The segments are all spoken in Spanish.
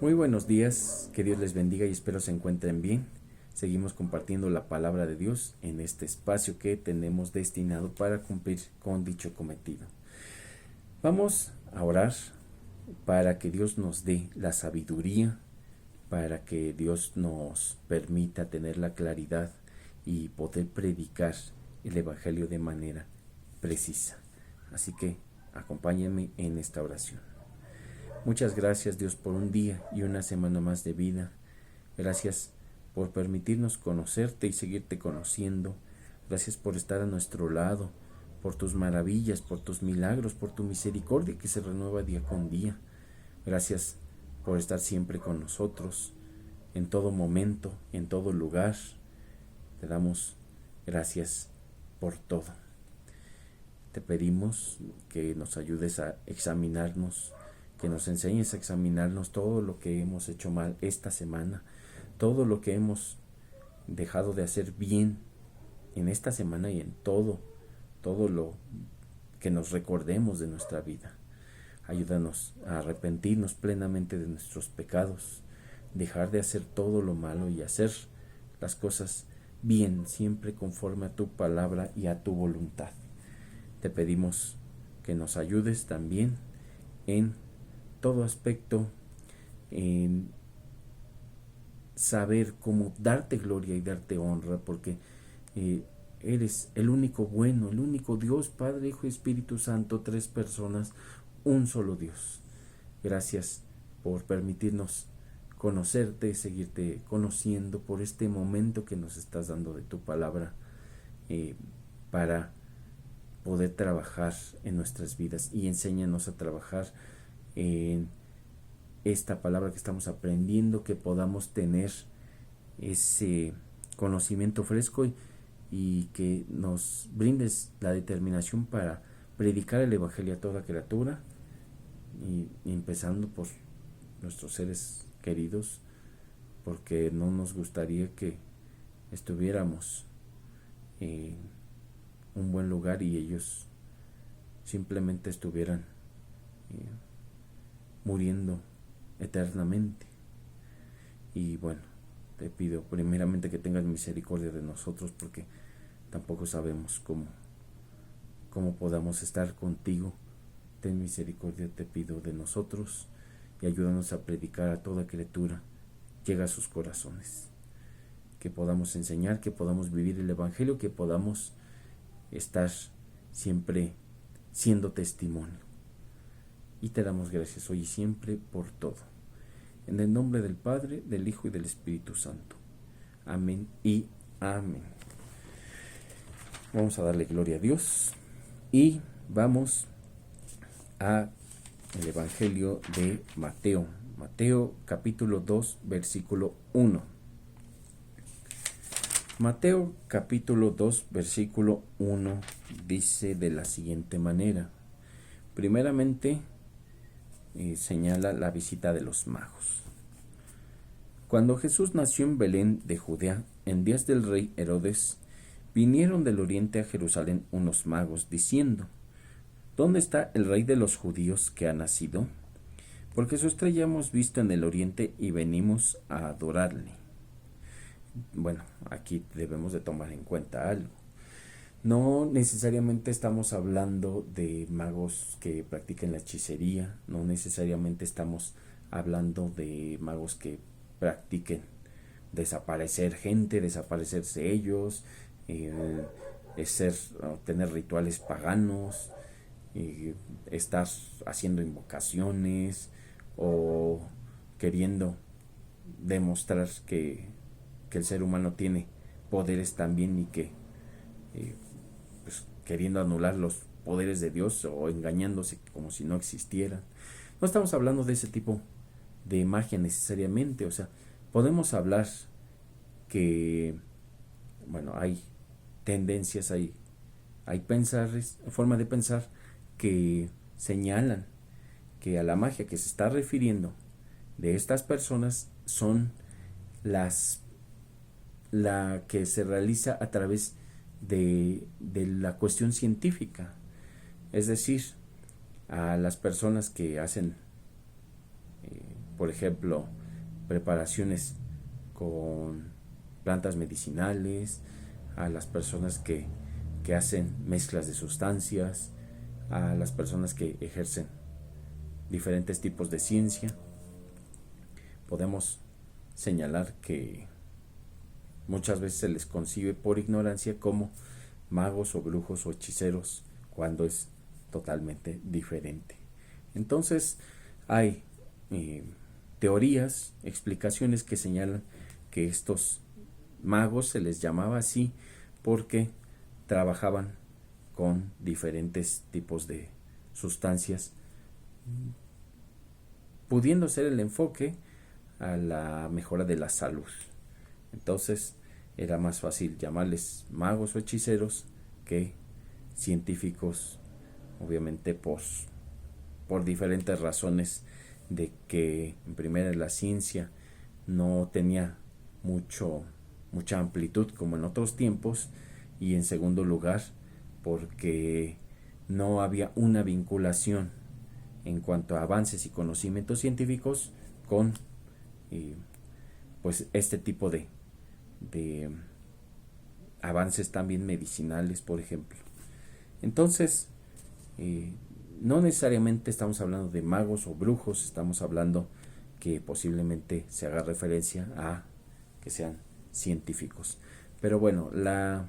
Muy buenos días, que Dios les bendiga y espero se encuentren bien. Seguimos compartiendo la palabra de Dios en este espacio que tenemos destinado para cumplir con dicho cometido. Vamos a orar para que Dios nos dé la sabiduría, para que Dios nos permita tener la claridad y poder predicar el Evangelio de manera precisa. Así que acompáñenme en esta oración. Muchas gracias, Dios, por un día y una semana más de vida. Gracias por permitirnos conocerte y seguirte conociendo. Gracias por estar a nuestro lado, por tus maravillas, por tus milagros, por tu misericordia que se renueva día con día. Gracias por estar siempre con nosotros, en todo momento, en todo lugar. Te damos gracias por todo. Te pedimos que nos ayudes a examinarnos, que nos enseñes a examinarnos todo lo que hemos hecho mal esta semana, todo lo que hemos dejado de hacer bien en esta semana y en todo lo que nos recordemos de nuestra vida. Ayúdanos a arrepentirnos plenamente de nuestros pecados, dejar de hacer todo lo malo y hacer las cosas bien, siempre conforme a tu palabra y a tu voluntad. Te pedimos que nos ayudes también en todo aspecto, en saber cómo darte gloria y darte honra, porque eres el único bueno, el único Dios, Padre, Hijo y Espíritu Santo, tres personas, un solo Dios. Gracias por permitirnos conocerte, seguirte conociendo, por este momento que nos estás dando de tu palabra, para poder trabajar en nuestras vidas, y enséñanos a trabajar en esta palabra que estamos aprendiendo, que podamos tener ese conocimiento fresco y que nos brindes la determinación para predicar el Evangelio a toda criatura, y empezando por nuestros seres queridos, porque no nos gustaría que estuviéramos en un buen lugar y ellos simplemente estuvieran muriendo eternamente. Y bueno, te pido primeramente que tengas misericordia de nosotros, porque tampoco sabemos cómo podamos estar contigo. Ten misericordia, te pido, de nosotros, y ayúdanos a predicar a toda criatura. Llega a sus corazones, que podamos enseñar, que podamos vivir el Evangelio, que podamos estar siempre siendo testimonio. Y te damos gracias hoy y siempre por todo. En el nombre del Padre, del Hijo y del Espíritu Santo. Amén y amén. Vamos a darle gloria a Dios y vamos a el Evangelio de Mateo. Mateo capítulo 2, versículo 1. Mateo capítulo 2, versículo 1 dice de la siguiente manera. Primeramente, señala la visita de los magos. Cuando Jesús nació en Belén de Judea, en días del rey Herodes, vinieron del oriente a Jerusalén unos magos, diciendo: ¿Dónde está el rey de los judíos que ha nacido? Porque su estrella hemos visto en el oriente y venimos a adorarle. Bueno, aquí debemos de tomar en cuenta algo. No necesariamente estamos hablando de magos que practiquen la hechicería, no necesariamente estamos hablando de magos que practiquen desaparecer gente, desaparecerse ellos, tener rituales paganos, estar haciendo invocaciones o queriendo demostrar que el ser humano tiene poderes también, y que pues queriendo anular los poderes de Dios o engañándose como si no existieran. No estamos hablando de ese tipo de magia necesariamente. O sea, podemos hablar que, bueno, hay tendencias, hay forma de pensar que señalan que a la magia que se está refiriendo de estas personas son la que se realiza a través de la cuestión científica. Es decir, a las personas que hacen por ejemplo, preparaciones con plantas medicinales, a las personas que hacen mezclas de sustancias, a las personas que ejercen diferentes tipos de ciencia. Podemos señalar que muchas veces se les concibe por ignorancia como magos o brujos o hechiceros, cuando es totalmente diferente. Entonces hay teorías, explicaciones que señalan que estos magos se les llamaba así porque trabajaban con diferentes tipos de sustancias, pudiendo ser el enfoque a la mejora de la salud. Entonces era más fácil llamarles magos o hechiceros que científicos, obviamente por diferentes razones, de que en primera la ciencia no tenía mucha amplitud como en otros tiempos, y en segundo lugar porque no había una vinculación en cuanto a avances y conocimientos científicos con pues este tipo de avances también medicinales, por ejemplo. Entonces no necesariamente estamos hablando de magos o brujos, estamos hablando que posiblemente se haga referencia a que sean científicos. Pero bueno, la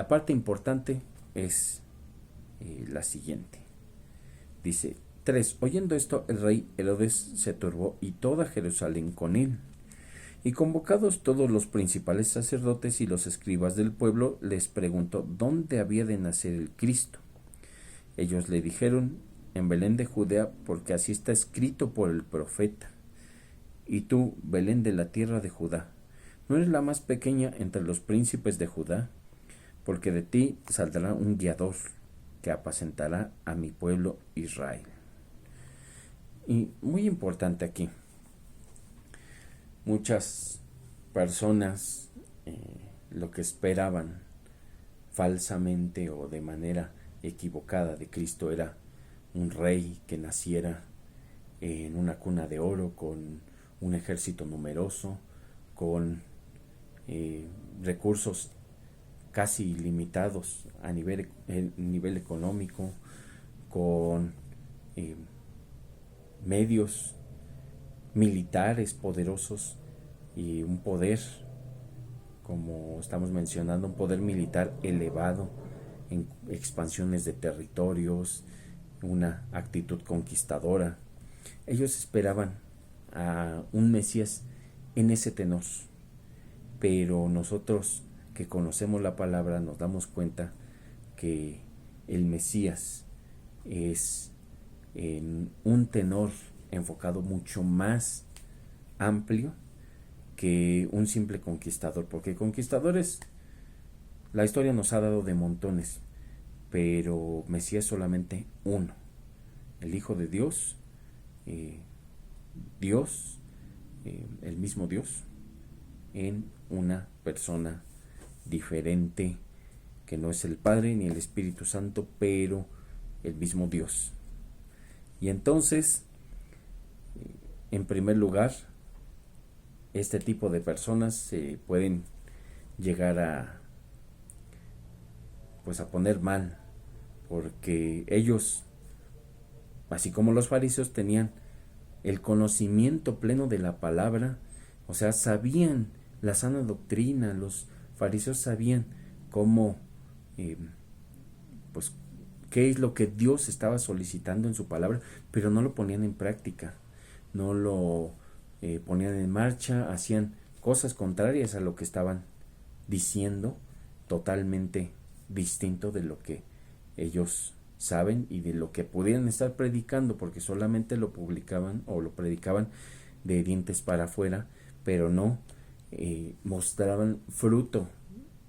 parte importante es la siguiente. Dice 3. Oyendo esto, el rey Herodes se turbó y toda Jerusalén con él. Y convocados todos los principales sacerdotes y los escribas del pueblo, les preguntó dónde había de nacer el Cristo. Ellos le dijeron: en Belén de Judea, porque así está escrito por el profeta. Y tú, Belén de la tierra de Judá, ¿no eres la más pequeña entre los príncipes de Judá? Porque de ti saldrá un guiador que apacentará a mi pueblo Israel. Y muy importante aquí, muchas personas lo que esperaban falsamente o de manera equivocada de Cristo era un rey que naciera en una cuna de oro, con un ejército numeroso, con recursos casi ilimitados a nivel económico, con medios militares poderosos y un poder, como estamos mencionando, un poder militar elevado en expansiones de territorios, una actitud conquistadora. Ellos esperaban a un Mesías en ese tenor, pero nosotros que conocemos la palabra nos damos cuenta que el Mesías es en un tenor enfocado mucho más amplio que un simple conquistador, porque conquistadores la historia nos ha dado de montones, pero Mesías solamente uno, el Hijo de Dios, el mismo Dios, en una persona diferente, que no es el Padre ni el Espíritu Santo, pero el mismo Dios. Y entonces, en primer lugar, este tipo de personas se pueden llegar a poner mal, porque ellos, así como los fariseos, tenían el conocimiento pleno de la palabra, o sea, sabían la sana doctrina. Los fariseos sabían cómo, qué es lo que Dios estaba solicitando en su palabra, pero no lo ponían en práctica, no lo ponían en marcha, hacían cosas contrarias a lo que estaban diciendo, totalmente distinto de lo que ellos saben y de lo que pudieran estar predicando, porque solamente lo publicaban o lo predicaban de dientes para afuera, pero no mostraban fruto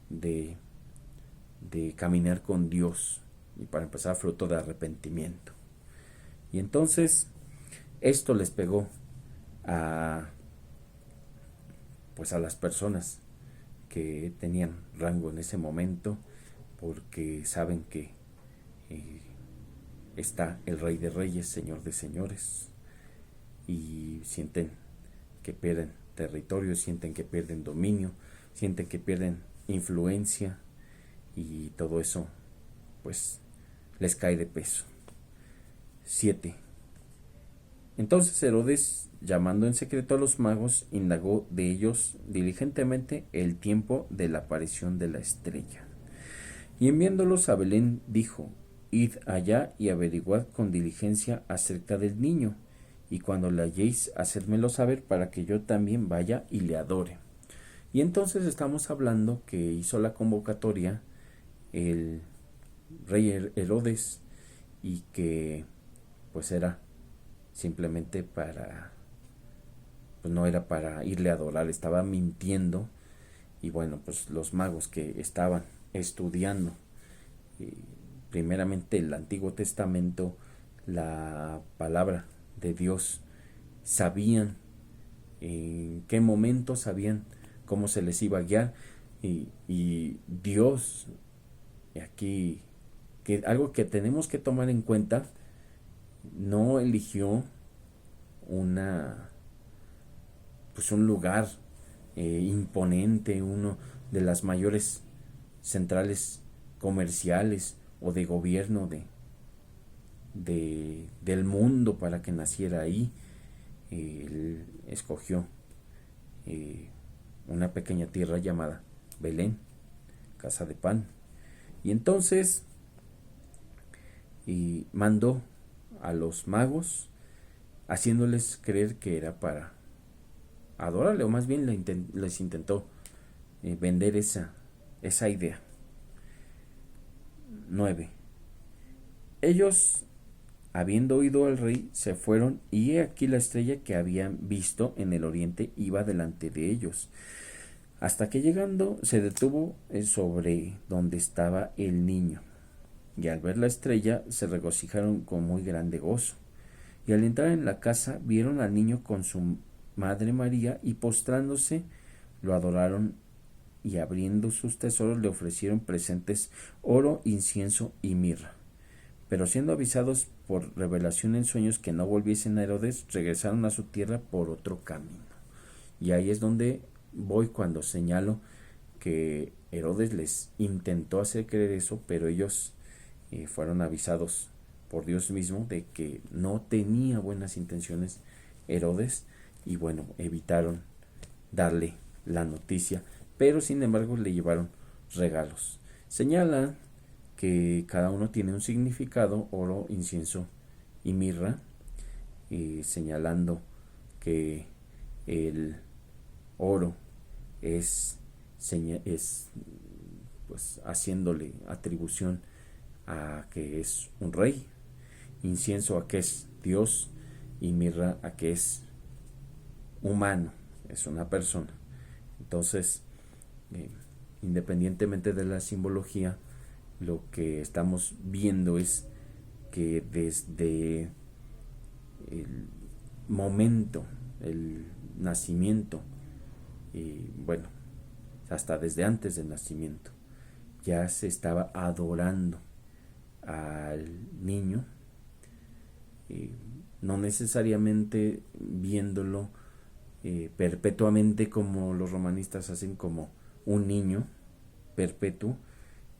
de caminar con Dios, y para empezar, fruto de arrepentimiento. Y entonces esto les pegó a las personas que tenían rango en ese momento, porque saben que está el Rey de Reyes, Señor de Señores, y sienten que pierden territorio, sienten que pierden dominio, sienten que pierden influencia, y todo eso pues les cae de peso. 7. Entonces Herodes, llamando en secreto a los magos, indagó de ellos diligentemente el tiempo de la aparición de la estrella. Y enviándolos a Belén, dijo: Id allá y averiguad con diligencia acerca del niño, y cuando le halléis, hacedmelo saber para que yo también vaya y le adore. Y entonces estamos hablando que hizo la convocatoria el rey Herodes, y que pues era simplemente pues no era para irle a adorar, estaba mintiendo. Y bueno, pues los magos que estaban estudiando primeramente el Antiguo Testamento, la palabra de Dios, sabían en qué momento, sabían cómo se les iba a guiar, y Dios, aquí, que algo que tenemos que tomar en cuenta, no eligió un lugar imponente, uno de las mayores centrales comerciales o de gobierno del mundo para que naciera ahí. Él escogió una pequeña tierra llamada Belén, casa de pan, y entonces mandó a los magos, haciéndoles creer que era para adorarle, o más bien les intentó vender esa idea. 9. Ellos, habiendo oído al rey, se fueron, y he aquí la estrella que habían visto en el oriente iba delante de ellos, hasta que llegando se detuvo sobre donde estaba el niño. Y al ver la estrella se regocijaron con muy grande gozo. Y al entrar en la casa vieron al niño con su madre María, y postrándose lo adoraron, y abriendo sus tesoros le ofrecieron presentes: oro, incienso y mirra. Pero siendo avisados por revelación en sueños que no volviesen a Herodes, regresaron a su tierra por otro camino. Y ahí es donde voy cuando señalo que Herodes les intentó hacer creer eso, pero ellos fueron avisados por Dios mismo de que no tenía buenas intenciones Herodes, y bueno, evitaron darle la noticia, pero sin embargo le llevaron regalos. Señala que cada uno tiene un significado: oro, incienso y mirra, señalando que el oro es pues haciéndole atribución a que es un rey, incienso a que es Dios, y mirra a que es humano, es una persona. Entonces, independientemente de la simbología, lo que estamos viendo es que desde el momento, el nacimiento, y bueno, hasta desde antes del nacimiento, ya se estaba adorando al niño, no necesariamente viéndolo perpetuamente como los romanistas hacen, como un niño perpetuo,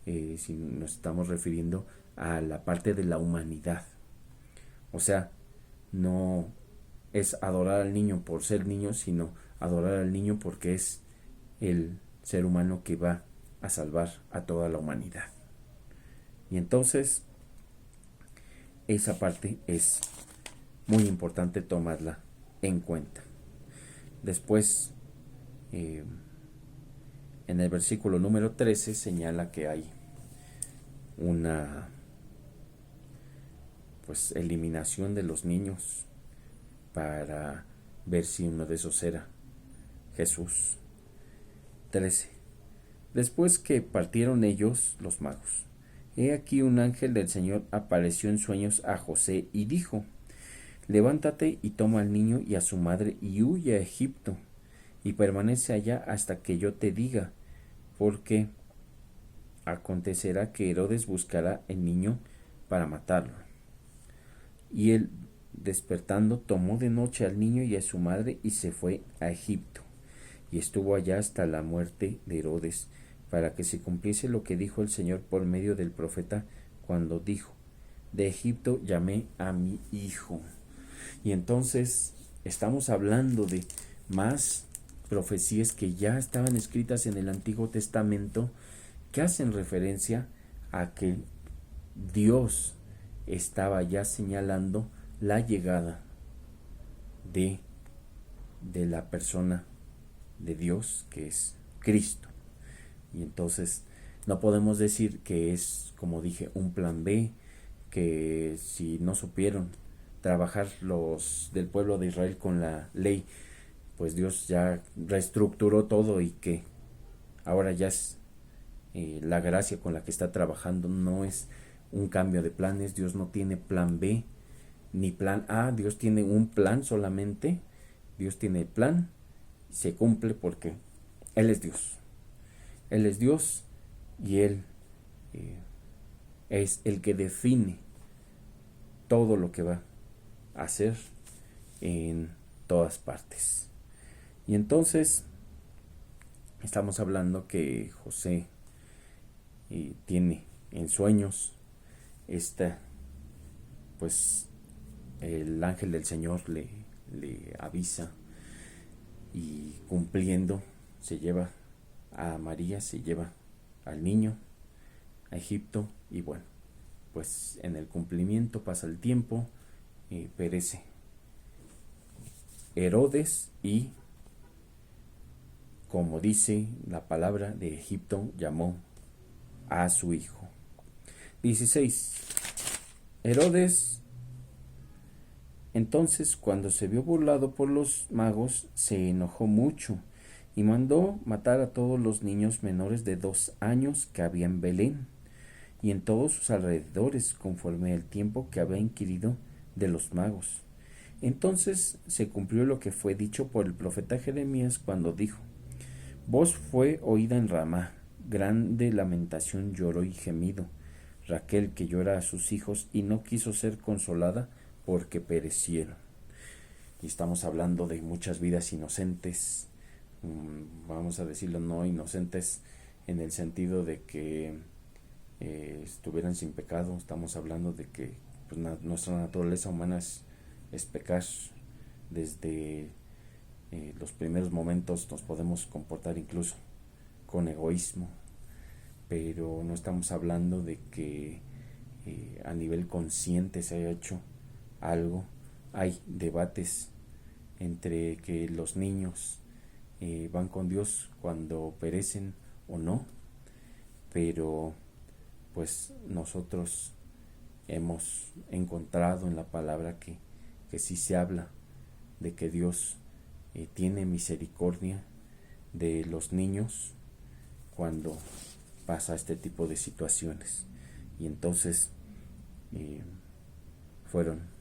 si nos estamos refiriendo a la parte de la humanidad. O sea, no es adorar al niño por ser niño, sino adorar al niño porque es el ser humano que va a salvar a toda la humanidad. Y entonces esa parte es muy importante tomarla en cuenta. Después, en el versículo número 13 señala que hay una eliminación de los niños para ver si uno de esos era Jesús. 13. Después que partieron ellos, los magos, he aquí un ángel del Señor apareció en sueños a José y dijo: levántate y toma al niño y a su madre y huye a Egipto, y permanece allá hasta que yo te diga, porque acontecerá que Herodes buscará el niño para matarlo. Y él despertando, tomó de noche al niño y a su madre y se fue a Egipto. Y estuvo allá hasta la muerte de Herodes, para que se cumpliese lo que dijo el Señor por medio del profeta, cuando dijo: de Egipto llamé a mi hijo. Y entonces estamos hablando de más profecías que ya estaban escritas en el Antiguo Testamento, que hacen referencia a que Dios estaba ya señalando la llegada de la persona de Dios, que es Cristo. Y entonces no podemos decir que es, como dije, un plan B, que si no supieron trabajar los del pueblo de Israel con la ley, pues Dios ya reestructuró todo y que ahora ya es la gracia con la que está trabajando. No es un cambio de planes. Dios no tiene plan B ni plan A. Dios tiene un plan solamente. Dios tiene el plan, se cumple porque Él es Dios. Él es Dios y Él es el que define todo lo que va a hacer en todas partes. Y entonces estamos hablando que José tiene en sueños pues el ángel del Señor le avisa, y cumpliendo se lleva a María, se lleva al niño a Egipto. Y bueno, pues en el cumplimiento pasa el tiempo, perece Herodes y, como dice la palabra, de Egipto llamó a su hijo. 16. Herodes entonces, cuando se vio burlado por los magos, se enojó mucho y mandó matar a todos los niños menores de 2 años que había en Belén y en todos sus alrededores, conforme al tiempo que había inquirido de los magos. Entonces se cumplió lo que fue dicho por el profeta Jeremías, cuando dijo: voz fue oída en Ramá, grande lamentación, lloró y gemido, Raquel, que llora a sus hijos y no quiso ser consolada porque perecieron. Y estamos hablando de muchas vidas inocentes, vamos a decirlo, no inocentes en el sentido de que estuvieran sin pecado. Estamos hablando de que pues, nuestra naturaleza humana es pecar. Desde los primeros momentos nos podemos comportar incluso con egoísmo, pero no estamos hablando de que a nivel consciente se haya hecho algo. Hay debates entre que los niños van con Dios cuando perecen o no, pero pues nosotros hemos encontrado en la palabra que sí se habla de que Dios tiene misericordia de los niños cuando pasa este tipo de situaciones. Y entonces fueron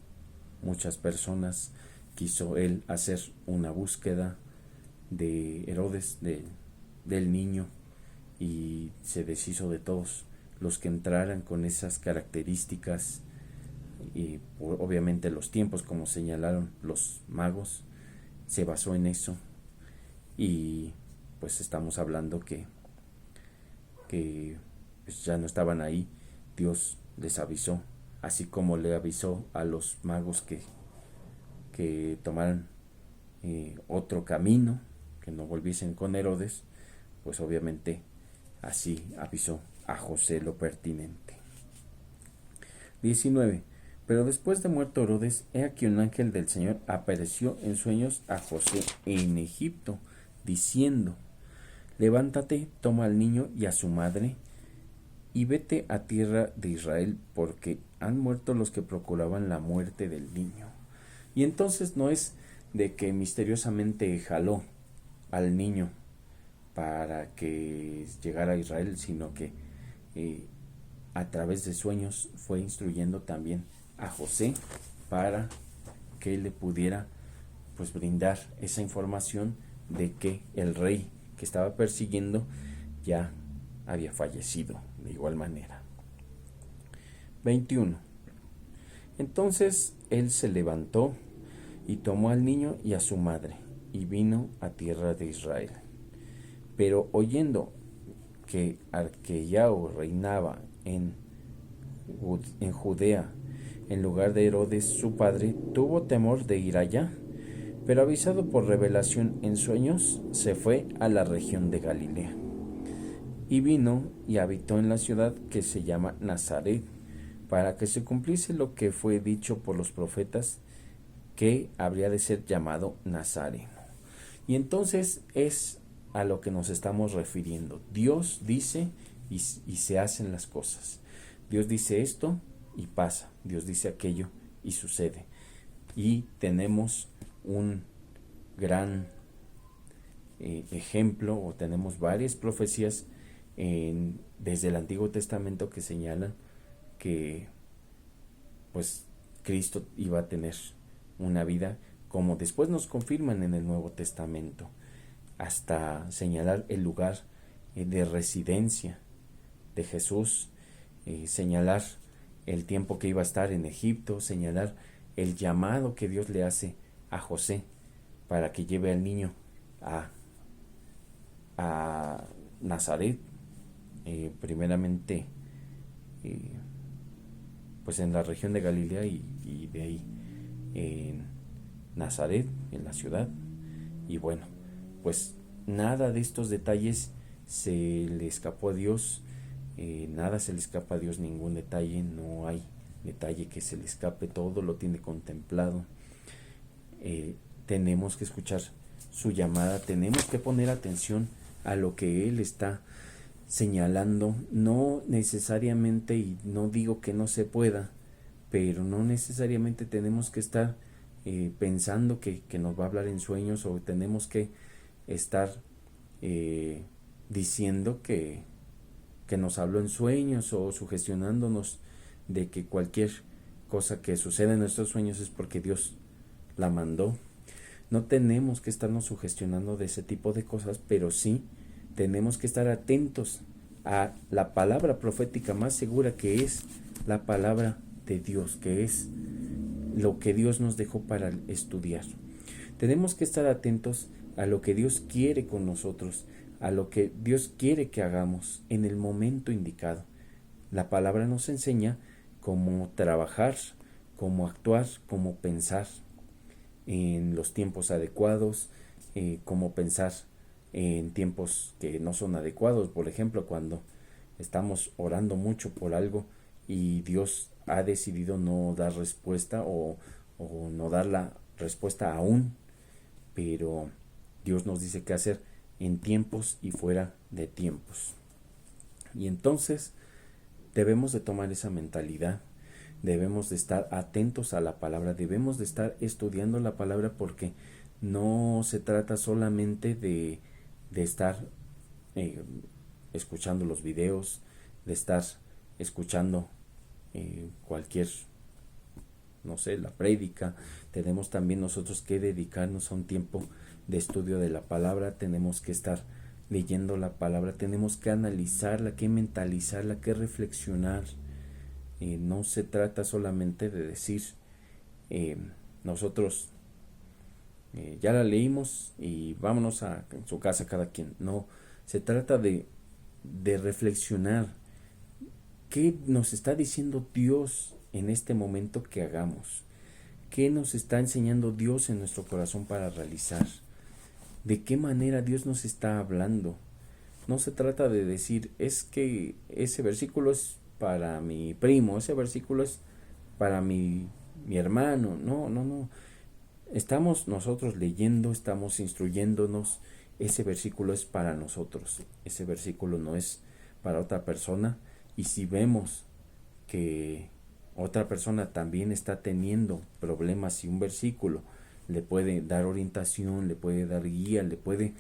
muchas personas. Quiso él hacer una búsqueda de Herodes, del niño, y se deshizo de todos los que entraran con esas características. Y obviamente los tiempos, como señalaron los magos, se basó en eso. Y pues estamos hablando que pues ya no estaban ahí. Dios les avisó, así como le avisó a los magos que tomaran otro camino, que no volviesen con Herodes. Pues obviamente así avisó a José lo pertinente. 19. Pero después de muerto Herodes, he aquí un ángel del Señor apareció en sueños a José en Egipto, diciendo: levántate, toma al niño y a su madre, y vete a tierra de Israel, porque han muerto los que procuraban la muerte del niño. Y entonces no es de que misteriosamente jaló al niño para que llegara a Israel, sino que a través de sueños fue instruyendo también a José para que le pudiera pues brindar esa información de que el rey que estaba persiguiendo ya había fallecido de igual manera. 21. Entonces él se levantó y tomó al niño y a su madre, y vino a tierra de Israel. Pero oyendo que Arquelao reinaba en Judea, en lugar de Herodes su padre, tuvo temor de ir allá, pero avisado por revelación en sueños, se fue a la región de Galilea. Y vino y habitó en la ciudad que se llama Nazaret, para que se cumpliese lo que fue dicho por los profetas, que habría de ser llamado Nazareno. Y entonces es a lo que nos estamos refiriendo. Dios dice y se hacen las cosas. Dios dice esto y pasa. Dios dice aquello y sucede. Y tenemos un gran ejemplo, o tenemos varias profecías desde el Antiguo Testamento que señalan que pues Cristo iba a tener una vida, como después nos confirman en el Nuevo Testamento, hasta señalar el lugar de residencia de Jesús, señalar el tiempo que iba a estar en Egipto, señalar el llamado que Dios le hace a José para que lleve al niño a Nazaret, primeramente pues en la región de Galilea y de ahí en Nazaret, en la ciudad. Y bueno, pues nada de estos detalles se le escapó a Dios, nada se le escapa a Dios, ningún detalle, no hay detalle que se le escape, todo lo tiene contemplado. Tenemos que escuchar su llamada, tenemos que poner atención a lo que Él está señalando, no necesariamente, y no digo que no se pueda, pero no necesariamente tenemos que estar pensando que nos va a hablar en sueños, o tenemos que estar diciendo que nos habló en sueños, o sugestionándonos de que cualquier cosa que suceda en nuestros sueños es porque Dios la mandó. No tenemos que estarnos sugestionando de ese tipo de cosas, pero sí tenemos que estar atentos a la palabra profética más segura, que es la palabra de Dios, que es lo que Dios nos dejó para estudiar. Tenemos que estar atentos a lo que Dios quiere con nosotros, a lo que Dios quiere que hagamos en el momento indicado. La palabra nos enseña cómo trabajar, cómo actuar, cómo pensar en los tiempos adecuados, cómo pensar en tiempos que no son adecuados. Por ejemplo, cuando estamos orando mucho por algo y Dios ha decidido no dar respuesta, o no dar la respuesta aún, pero Dios nos dice qué hacer en tiempos y fuera de tiempos. Y entonces debemos de tomar esa mentalidad, debemos de estar atentos a la palabra, debemos de estar estudiando la palabra, porque no se trata solamente de estar escuchando los videos, de estar escuchando cualquier, no sé, la prédica. Tenemos también nosotros que dedicarnos a un tiempo de estudio de la palabra, tenemos que estar leyendo la palabra, tenemos que analizarla, que mentalizarla, que reflexionar. No se trata solamente de decir nosotros ya la leímos y vámonos a su casa cada quien. No, se trata de reflexionar qué nos está diciendo Dios en este momento que hagamos, qué nos está enseñando Dios en nuestro corazón para realizar, de qué manera Dios nos está hablando. No se trata de decir, es que ese versículo es para mi primo, ese versículo es para mi hermano. No. Estamos nosotros leyendo, estamos instruyéndonos. Ese versículo es para nosotros, ese versículo no es para otra persona. Y si vemos que otra persona también está teniendo problemas y un versículo le puede dar orientación, le puede dar guía, le puede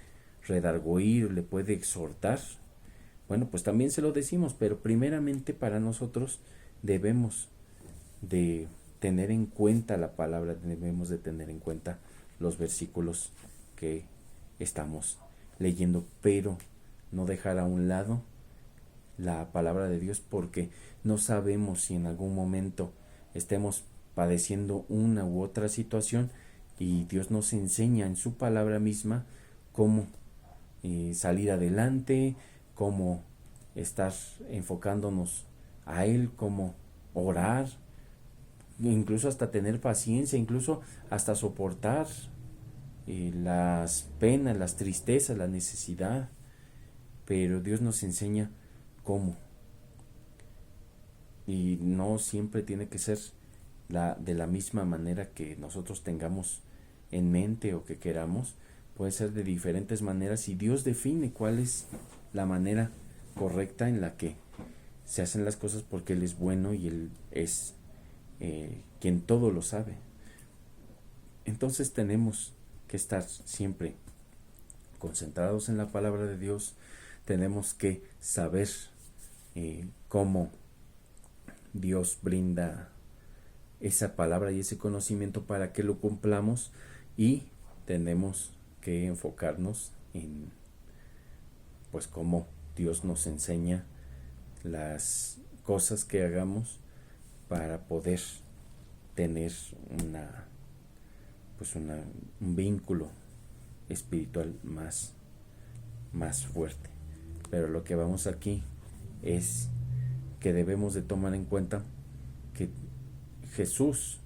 redarguir, le puede exhortar, bueno, pues también se lo decimos, pero primeramente para nosotros debemos de tener en cuenta la palabra, debemos de tener en cuenta los versículos que estamos leyendo, pero no dejar a un lado la palabra de Dios, porque no sabemos si en algún momento estemos padeciendo una u otra situación, y Dios nos enseña en su palabra misma cómo salir adelante, cómo estar enfocándonos a Él, cómo orar, incluso hasta tener paciencia, incluso hasta soportar las penas, las tristezas, la necesidad. Pero Dios nos enseña cómo. Y no siempre tiene que ser de la misma manera que nosotros tengamos en mente o que queramos. Puede ser de diferentes maneras, y Dios define cuál es la manera correcta en la que se hacen las cosas, porque Él es bueno y Él es quien todo lo sabe. Entonces tenemos que estar siempre concentrados en la palabra de Dios. Tenemos que saber cómo Dios brinda esa palabra y ese conocimiento para que lo cumplamos, y tenemos que enfocarnos en pues cómo Dios nos enseña las cosas que hagamos para poder tener un vínculo espiritual más fuerte. Pero lo que vamos aquí es que debemos de tomar en cuenta que Jesús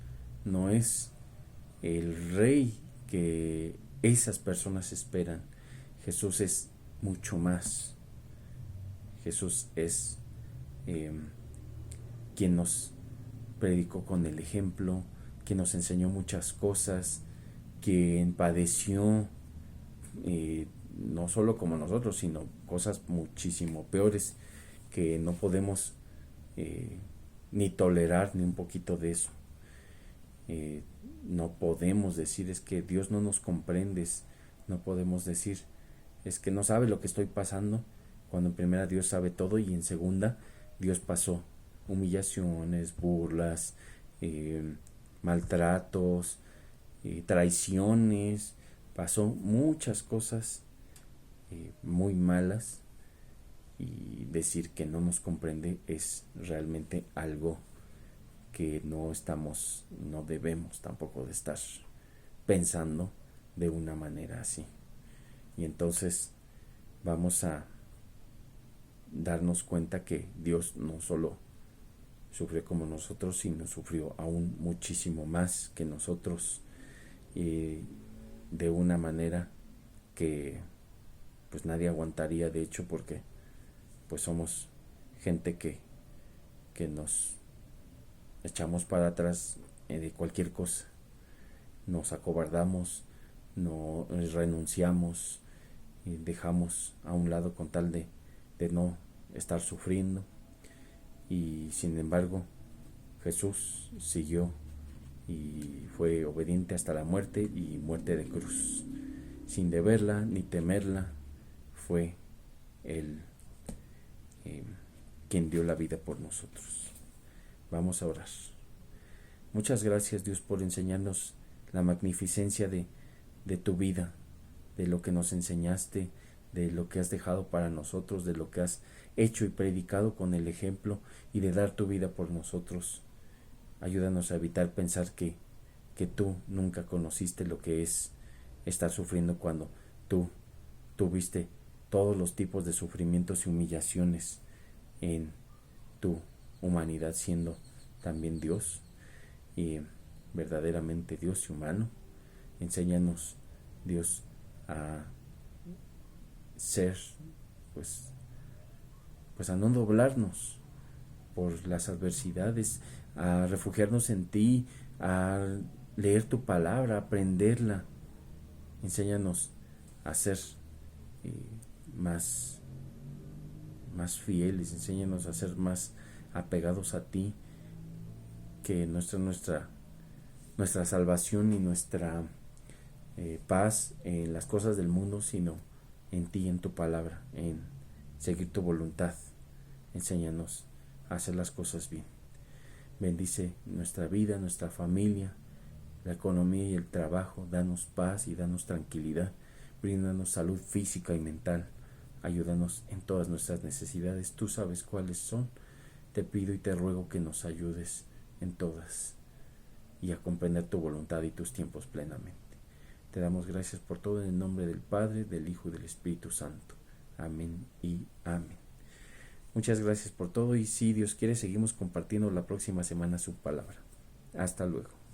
no es el rey que esas personas esperan. Jesús es mucho más. Jesús es quien nos predicó con el ejemplo, quien nos enseñó muchas cosas, quien padeció no solo como nosotros, sino cosas muchísimo peores que no podemos ni tolerar ni un poquito de eso. No podemos decir es que Dios no nos comprende, no podemos decir es que no sabe lo que estoy pasando, cuando en primera Dios sabe todo, y en segunda Dios pasó humillaciones, burlas, maltratos, traiciones, pasó muchas cosas muy malas, y decir que no nos comprende es realmente algo que no debemos tampoco de estar pensando de una manera así. Y entonces vamos a darnos cuenta que Dios no solo sufrió como nosotros, sino sufrió aún muchísimo más que nosotros, de una manera que pues nadie aguantaría, de hecho, porque pues somos gente que nos echamos para atrás de cualquier cosa, nos acobardamos, no renunciamos, dejamos a un lado con tal de no estar sufriendo. Y sin embargo Jesús siguió y fue obediente hasta la muerte, y muerte de cruz, sin deberla ni temerla. Fue Él quien dio la vida por nosotros. Vamos a orar. Muchas gracias, Dios, por enseñarnos la magnificencia de tu vida, de lo que nos enseñaste, de lo que has dejado para nosotros, de lo que has hecho y predicado con el ejemplo, y de dar tu vida por nosotros. Ayúdanos a evitar pensar que tú nunca conociste lo que es estar sufriendo, cuando tú tuviste todos los tipos de sufrimientos y humillaciones en tu humanidad, siendo también Dios, y verdaderamente Dios y humano. Enséñanos, Dios, a ser pues a no doblarnos por las adversidades, a refugiarnos en ti, a leer tu palabra, a aprenderla. Enséñanos a ser más fieles, enséñanos a ser más apegados a ti, que nuestra salvación y nuestra paz en las cosas del mundo, sino en ti, en tu palabra, en seguir tu voluntad. Enséñanos a hacer las cosas bien. Bendice nuestra vida, nuestra familia, la economía y el trabajo. Danos paz y danos tranquilidad. Bríndanos salud física y mental. Ayúdanos en todas nuestras necesidades. Tú sabes cuáles son. Te pido y te ruego que nos ayudes en todas. y a comprender tu voluntad y tus tiempos plenamente. Te damos gracias por todo en el nombre del Padre, del Hijo y del Espíritu Santo. Amén y amén. Muchas gracias por todo y si Dios quiere seguimos compartiendo la próxima semana su palabra. Hasta luego.